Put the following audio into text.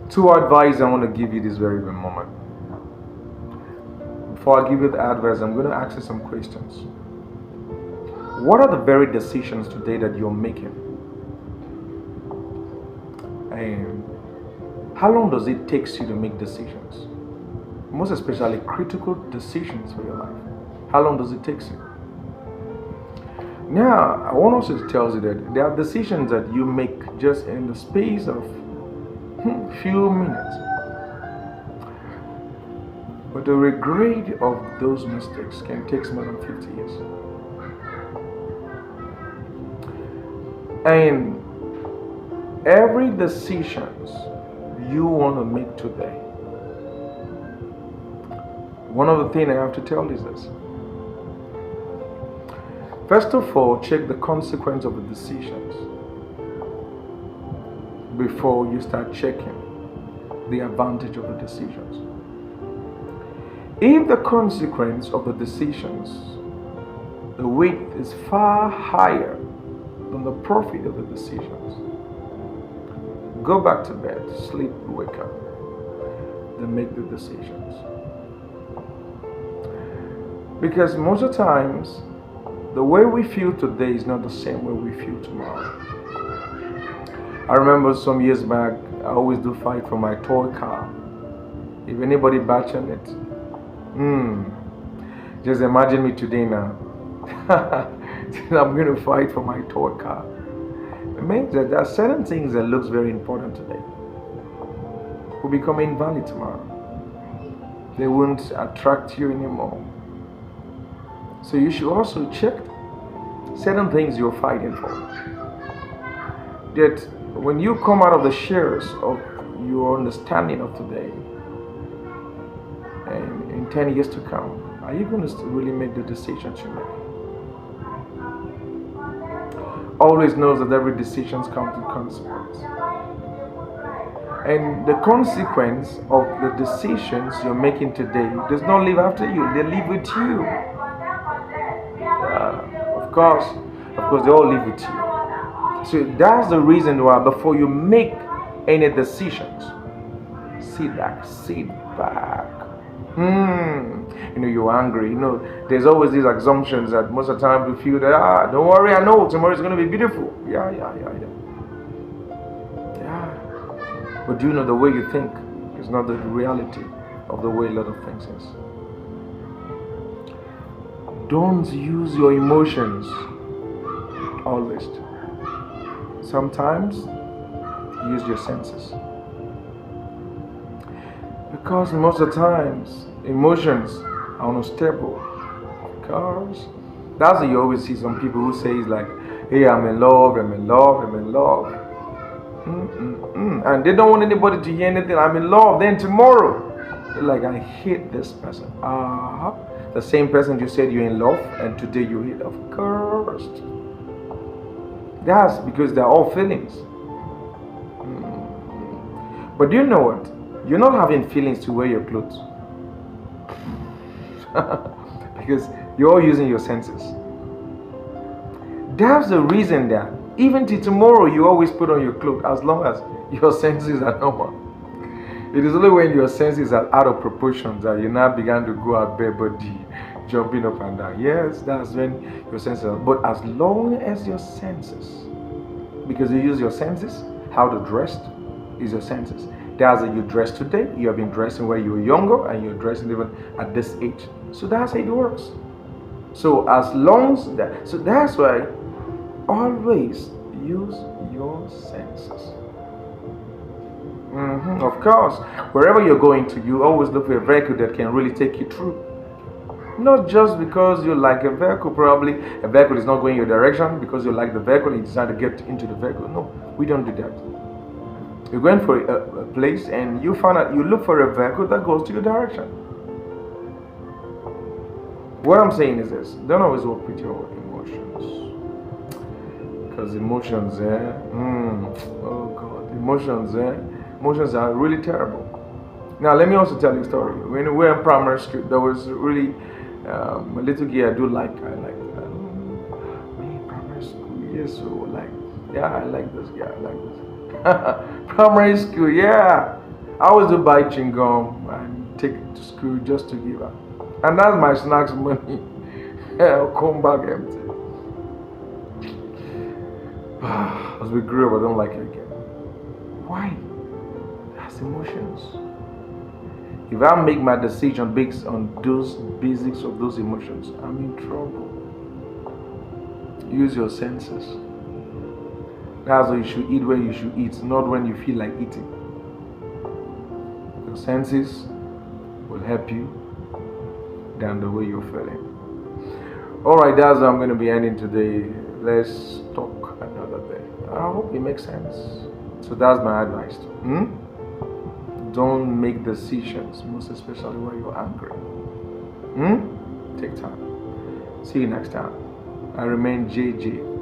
Two advice I want to give you this very moment. Before I give you the advice, I'm going to ask you some questions. What are the very decisions today that you're making? And how long does it take you to make decisions? Most especially critical decisions for your life. How long does it take you? Now, I want also to tell you that there are decisions that you make just in the space of few minutes. But the regret of those mistakes can take more than 50 years. And every decisions you want to make today, one of the things I have to tell is this. First of all, check the consequence of the decisions before you start checking the advantage of the decisions. If the consequence of the decisions, the weight is far higher than the profit of the decisions, go back to bed, sleep, wake up, then make the decisions. Because most of the times, the way we feel today is not the same way we feel tomorrow. I remember some years back, I always do fight for my toy car. If anybody batch on it, just imagine me today now. I'm going to fight for my toy car. It means that there are certain things that looks very important today will become invalid tomorrow. They won't attract you anymore. So you should also check certain things you're fighting for. That when you come out of the shares of your understanding of today, and in 10 years to come, are you going to really make the decisions you make? Always knows that every decision comes with consequence. And the consequence of the decisions you're making today does not live after you, they live with you. Of course, they all live with you. So that's the reason why before you make any decisions, sit back. You're angry. There's always these assumptions that most of the time we feel that, don't worry, I know tomorrow is going to be beautiful. Yeah. But do you know the way you think is not the reality of the way a lot of things is? Don't use your emotions always. Sometimes use your senses. Because most of the times emotions are unstable. Of course. That's why you always see some people who say like, hey, I'm in love. And they don't want anybody to hear anything. I'm in love. Then tomorrow, they're like, I hate this person. The same person you said you're in love, and today you hate. Of course. That's because they're all feelings. But do you know what? You're not having feelings to wear your clothes. Because you're all using your senses. That's the reason that even till tomorrow you always put on your clothes as long as your senses are normal. It is only when your senses are out of proportion that you now begin to go out bare body, jumping up and down. Yes, that's when your senses are. But as long as your senses, because you use your senses, how to dress is your senses. That's how you dress today. You have been dressing when you were younger, and you're dressing even at this age. So that's how it works. So as long as that, so that's why always use your senses. Of course, wherever you're going to, you always look for a vehicle that can really take you through. Not just because you like a vehicle, probably a vehicle is not going your direction because you like the vehicle and you decide to get into the vehicle. No, we don't do that. You're going for a place and you find out, you look for a vehicle that goes to your direction. What I'm saying is this: don't always work with your emotions, because emotions, oh God, emotions are really terrible. Now, let me also tell you a story. When we were in primary school, there was really a little girl I like primary school. Yes, so I like this guy. I like this. Primary school, yeah. I always do buy chewing gum and take it to school just to give her. And that's my snacks money. I'll come back empty. As we grew up, I don't like it again. Why? That's emotions. If I make my decision based on those basics of those emotions, I'm in trouble. Use your senses. That's why you should eat when you should eat, not when you feel like eating. Your senses will help you than the way you're feeling. Alright, that's how I'm going to be ending today. Let's talk another day. I hope it makes sense. So that's my advice. Don't make decisions, most especially when you're angry. Take time. See you next time. I remain JJ.